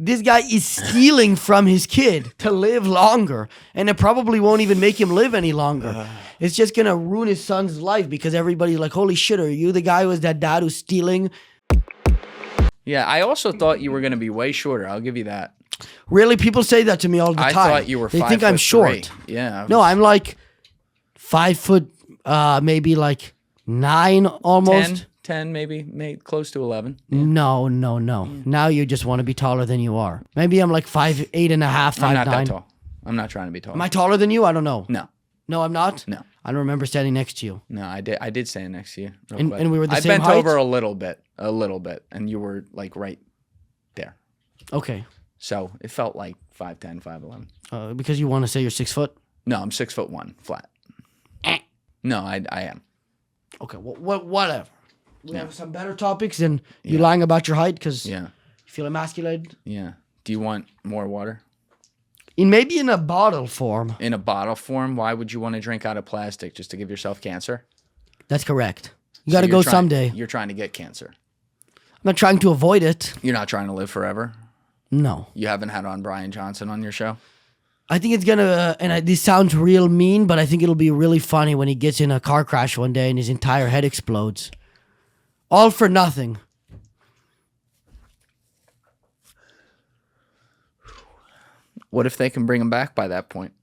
This guy is stealing from his kid to live longer, and it probably won't even make him live any longer. It's just gonna ruin his son's life because everybody's like, holy shit, are you the guy who was that dad who's stealing? Yeah, I also thought you were going to be way shorter. I'll give you that. Really? People say that to me all the time. I thought you were They 5 think I'm foot short. 3. Yeah. No, I'm like 5 foot, maybe like 9 almost. 10 maybe close to 11. Yeah. No. Now you just want to be taller than you are. Maybe I'm like 5'8" and a half, 5'9". I'm not that tall. I'm not trying to be tall. Am I taller than you? I don't know. No. No, I'm not? No. I don't remember standing next to you. No, I id stand next to you. And we were the I same bent height? over a little bit, and you were like right there. Okay. So it felt like 5'10", 5'11". Because you want to say you're 6 foot? No, I'm 6'1" flat. No, I am. Okay, whatever. We have some better topics than you lying about your height because you feel emasculated. Yeah. Do you want more water? Maybe in a bottle form. In a bottle form? Why would you want to drink out of plastic? Just to give yourself cancer? That's correct. You got to go someday. You're trying to get cancer. I'm not trying to avoid it. You're not trying to live forever? No. You haven't had on Bryan Johnson on your show? I think it's going to, this sounds real mean, but I think it'll be really funny when he gets in a car crash one day and his entire head explodes. All for nothing. What if they can bring him back by that point?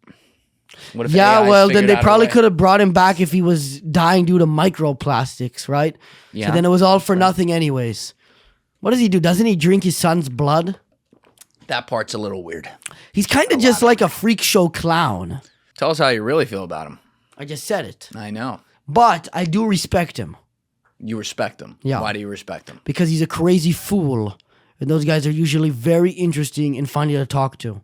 What if yeah, AI's well, then figured they out a probably way? could have brought him back if he was dying due to microplastics, right? Yeah. So then it was all for nothing anyways. What does he do? Doesn't he drink his son's blood? That part's a little weird. He's kind of just like a freak show clown. Tell us how you really feel about him. I just said it. I know. But I do respect him. You respect him. Yeah. Why do you respect him? Because he's a crazy fool. And those guys are usually very interesting and funny to talk to.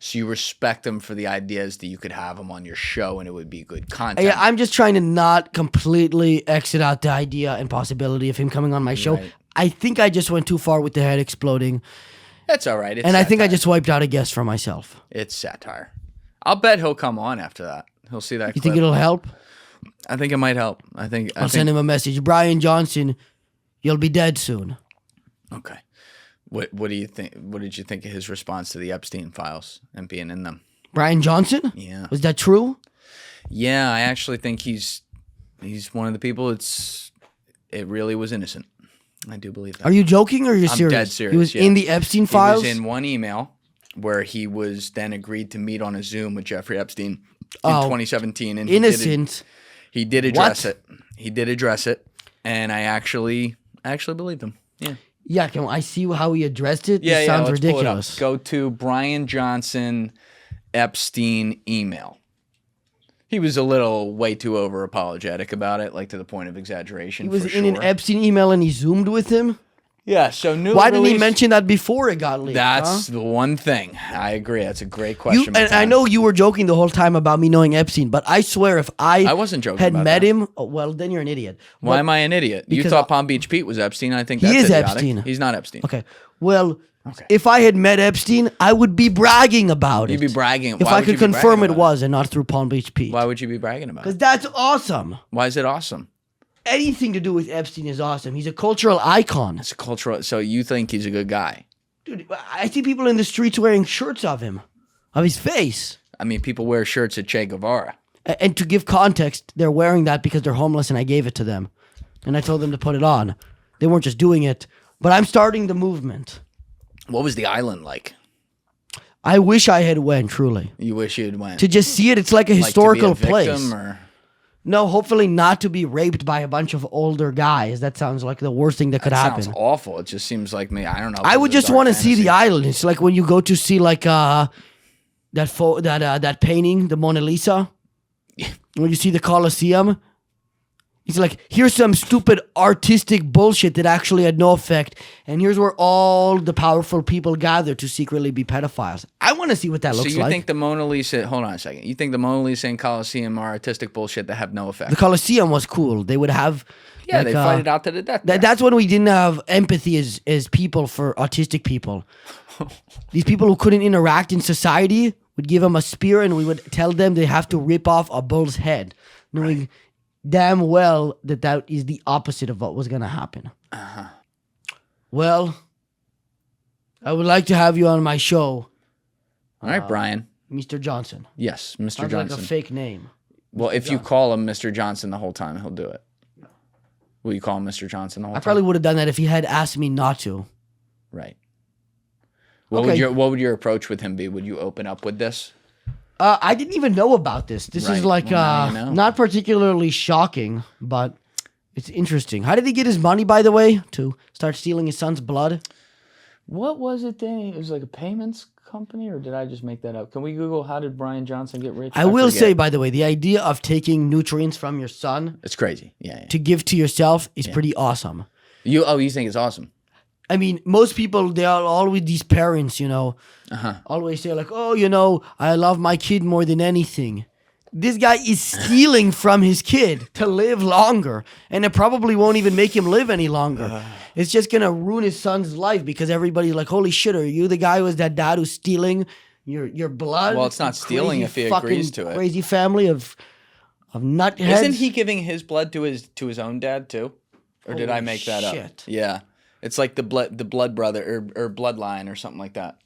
So you respect him for the ideas that you could have him on your show and it would be good content. Yeah, I'm just trying to not completely exit out the idea and possibility of him coming on my show. Right. I think I just went too far with the head exploding. That's all right. It's And I think I satire. just wiped out a guess for myself. It's satire. I'll bet he'll come on after that. He'll see that You clip. think it'll help? I think it might help. I'll send him a message. Bryan Johnson, you'll be dead soon. Okay. What do you think? What did you think of his response to the Epstein files and being in them? Bryan Johnson? Yeah. Was that true? Yeah, I actually think he's one of the people. It really was innocent. I do believe that. Are you joking or are you I'm serious? dead serious. He was yeah. in the Epstein files? He was in one email where he was then agreed to meet on a Zoom with Jeffrey Epstein in Oh. 2017. And Innocent. He did address What? it. He did address it, and I actually believed him. Yeah. Yeah, can I see how he addressed it? Yeah, This sounds let's pull it up. ridiculous. Go to Bryan Johnson Epstein email. He was a little way too over apologetic about it, like to the point of exaggeration. He was for in an sure. Epstein email and he Zoomed with him? Yeah, so new Why didn't he release- mention that before it got leaked? That's the one thing. I agree. That's a great question. And I know you were joking the whole time about me knowing Epstein, but I swear if I wasn't joking had about met that. him, oh, well, then you're an idiot. Why But- am I an idiot? You because thought Palm Beach Pete was Epstein. I think He that's is idiotic. Epstein. He's not Epstein. Okay, well, Okay. if I had met Epstein, I would be bragging about it. You'd be bragging. If Why I would you could be confirm bragging it about was and not through Palm Beach Pete. Why would you be bragging about Because it? that's awesome. Why is it awesome? Anything to do with Epstein is awesome. He's a cultural icon. It's a cultural. So you think he's a good guy? Dude, I see people in the streets wearing shirts of him, of his face. I mean, people wear shirts at Che Guevara. And to give context, they're wearing that because they're homeless and I gave it to them. And I told them to put it on. They weren't just doing it. But I'm starting the movement. What was the island like? I wish I had went, truly. You wish you'd went. To just see it, it's like a Like, historical to be a victim, place. Or? No, hopefully not to be raped by a bunch of older guys. That sounds like the worst thing that could happen. Sounds awful. It just seems like me. I don't know. I would just want to see the island. It's like when you go to see like that painting, the Mona Lisa. When you see the Colosseum, it's like, here's some stupid artistic bullshit that actually had no effect, and here's where all the powerful people gather to secretly be pedophiles. I want to see what that looks So you like. think the Mona Lisa? Hold on a second. You think the Mona Lisa and Colosseum are artistic bullshit that have no effect? The Colosseum was cool. They would have. Yeah, like, they fight it out to the death. there. That's when we didn't have empathy as people for autistic people. These people who couldn't interact in society would give them a spear and we would tell them they have to rip off a bull's head, knowing damn well that is the opposite of what was going to happen. Uh-huh. Well, I would like to have you on my show, All right, Bryan. Mr. Johnson. Yes, Mr. Sounds Johnson. like a fake name. Well, if you call him Mr. Johnson the whole time, he'll do it. Will you call him Mr. Johnson the whole I time? probably would have done that if he had asked me not to. Right. What would your approach with him be? Would you open up with this? I didn't even know about this. This is Right. like Well, now you know. not particularly shocking, but it's interesting. How did he get his money, by the way, to start stealing his son's blood? What was it then? It was like a payments company, or did I just make that up? Can we Google how did Bryan Johnson get rich? I will forget. say, by the way, the idea of taking nutrients from your son It's crazy. Yeah. to give to yourself is pretty awesome. You think it's awesome? I mean, most people, they are always these parents, always say like, oh, I love my kid more than anything. This guy is stealing from his kid to live longer, and it probably won't even make him live any longer. It's just going to ruin his son's life because everybody's like, holy shit, are you the guy who's that dad who's stealing your blood? Well, it's not stealing if he agrees to it. Crazy family of nutheads. Isn't he giving his blood to his own dad too? Or did I make that shit. up? Yeah. It's like the blood brother or bloodline or something like that.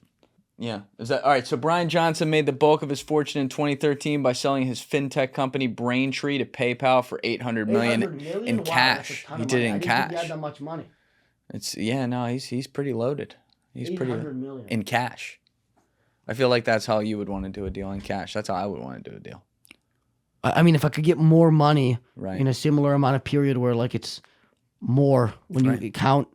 Yeah. Is that all right? So Bryan Johnson made the bulk of his fortune in 2013 by selling his fintech company Braintree to PayPal for $800 million in Wow, cash. that's a ton He of did money. it in I didn't think cash. he had that much money. He's pretty loaded. He's pretty 800 million. in cash. I feel like that's how you would want to do a deal in cash. That's how I would want to do a deal. I mean, if I could get more money Right. in a similar amount of period where like it's more when you count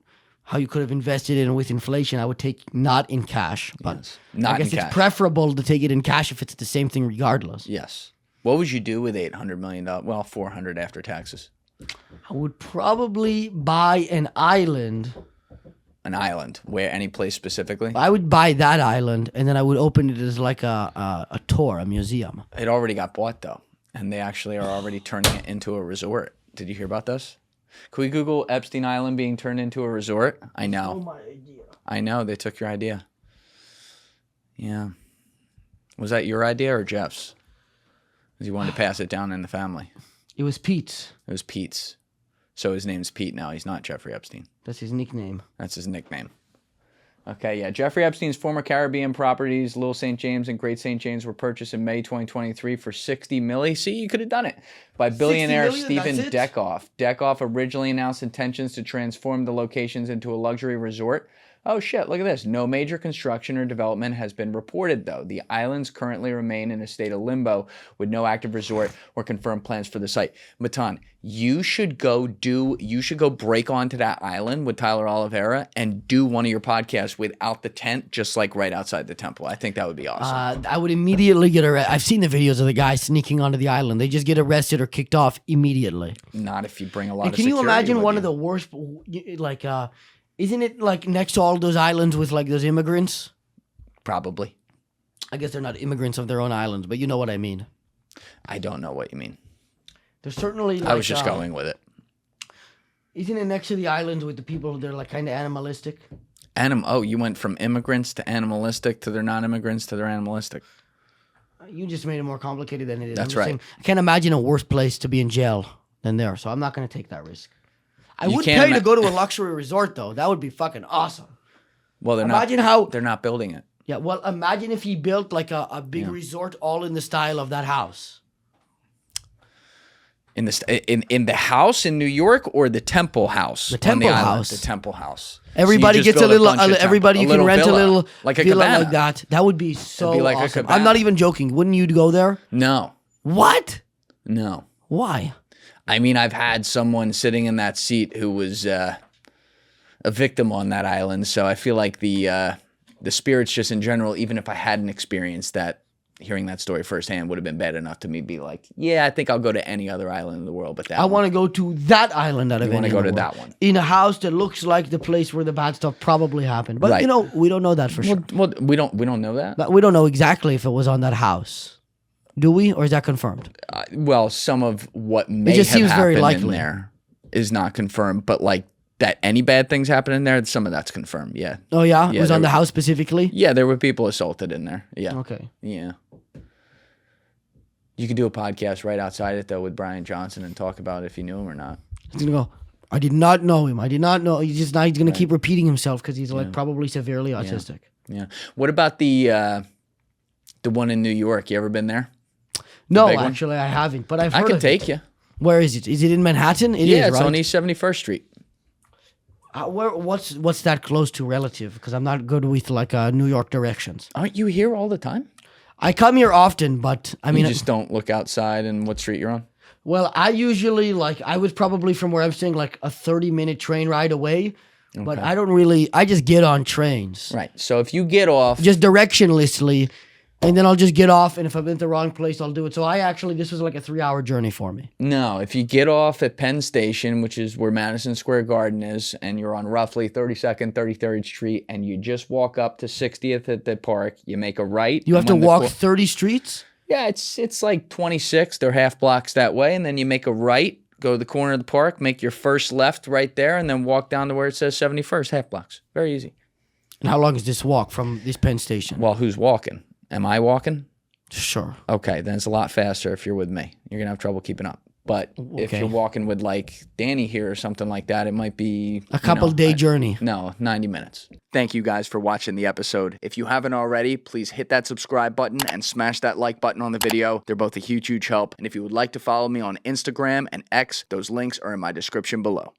how you could have invested in with inflation, I would take not in cash. But Yes. Not I guess in it's cash. preferable to take it in cash if it's the same thing regardless. Yes. What would you do with $800 million? Well, $400 after taxes. I would probably buy an island. An island. Where? Any place specifically? I would buy that island and then I would open it as like a tour, a museum. It already got bought though, and they actually are already turning it into a resort. Did you hear about this? Can we Google Epstein Island being turned into a resort? I know. my idea. I know. They took your idea. Yeah. Was that your idea or Jeff's? Because you wanted to pass it down in the family. It was Pete's. It was Pete's. So his name's Pete now. He's not Jeffrey Epstein. That's his nickname. That's his nickname. Okay, yeah. Jeffrey Epstein's former Caribbean properties, Little St. James and Great St. James, were purchased in May 2023 for $60 million. See, you could have done it. By billionaire million, Stephen that's it? Deckoff. Deckoff originally announced intentions to transform the locations into a luxury resort. Oh shit, look at this. No major construction or development has been reported though. The islands currently remain in a state of limbo with no active resort or confirmed plans for the site. Matan, you should go break onto that island with Tyler Oliveira and do one of your podcasts without the tent, just like right outside the temple. I think that would be awesome. I would immediately get arrested. I've seen the videos of the guys sneaking onto the island. They just get arrested or kicked off immediately. Not if you bring a lot And of can you security imagine with one you. of the worst, like, isn't it like next to all those islands with like those immigrants? Probably. I guess they're not immigrants of their own islands, but you know what I mean. I don't know what you mean. There's certainly like, I was just going with it. Isn't it next to the islands with the people they're like kind of animalistic? Oh, you went from immigrants to animalistic to they're non-immigrants to they're animalistic. You just made it more complicated than it is. That's I'm just right. saying, I can't imagine a worse place to be in jail than there, so I'm not going to take that risk. I You would can't pay to go to a luxury resort though. That would be fucking awesome. Well, Imagine how. they're not building it. Yeah, well, imagine if he built like a big resort all in the style of that house. In the house in New York or the Temple House? The Temple on the island? House. The Temple House. Everybody So you just gets a build little. bunch of Everybody, you can rent villa, a little like a villa cabana. like that. That would be so be like a awesome. cabana. I'm not even joking. Wouldn't you go there? No, What? no. Why? I mean, I've had someone sitting in that seat who was a victim on that island, so I feel like the spirits just in general, even if I hadn't experienced that, hearing that story firsthand would have been bad enough to me be like, yeah, I think I'll go to any other island in the world, but that I one. want to go to that island out of You wanna any go in the to world. that one. In a house that looks like the place where the bad stuff probably happened. But Right. you know, we don't know that for sure. Well, we don't know that. But we don't know exactly if it was on that house. Do we? Or is that confirmed? Well, some of what may just have seems very happened in likely. there is not confirmed, but like that any bad things happen in there, some of that's confirmed. Yeah. Oh yeah? Yeah, It was on there the house specifically? Yeah, there were people assaulted in there. Yeah. Okay. Yeah. You could do a podcast right outside it though with Bryan Johnson and talk about if you knew him or not. He's gonna go, I did not know him. I did not know. He's going to keep repeating himself because he's like probably severely autistic. Yeah. What about the one in New York? You ever been there? No, actually, I haven't. But I've heard I can of take it. you. Where is it? Is it in Manhattan? It is, Yeah, it's right? on East 71st Street. What's that close to relative? Because I'm not good with like New York directions. Aren't you here all the time? I come here often, but I mean, You just don't look outside and what street you're on? well, I usually I was probably from where I'm staying like a 30-minute train ride away, but I don't really. I just get on trains, Right. So if you get off... just directionlessly, and then I'll just get off. And if I'm in the wrong place, I'll do it. So this was like a 3-hour journey for me. No, if you get off at Penn Station, which is where Madison Square Garden is, and you're on roughly 32nd, 33rd Street, and you just walk up to 60th at the park, you make a right. You have to walk 30 streets? Yeah, it's like 26. They're half blocks that way, and then you make a right, go to the corner of the park, make your first left right there, and then walk down to where it says 71st, half blocks. Very easy. And how long is this walk from this Penn Station? Well, who's walking? Am I walking? Sure. Okay, then it's a lot faster if you're with me. You're going to have trouble keeping up. But if you're walking with like Danny here or something like that, it might be a couple day journey. No, 90 minutes. Thank you guys for watching the episode. If you haven't already, please hit that subscribe button and smash that like button on the video. They're both a huge, huge help. And if you would like to follow me on Instagram and X, those links are in my description below.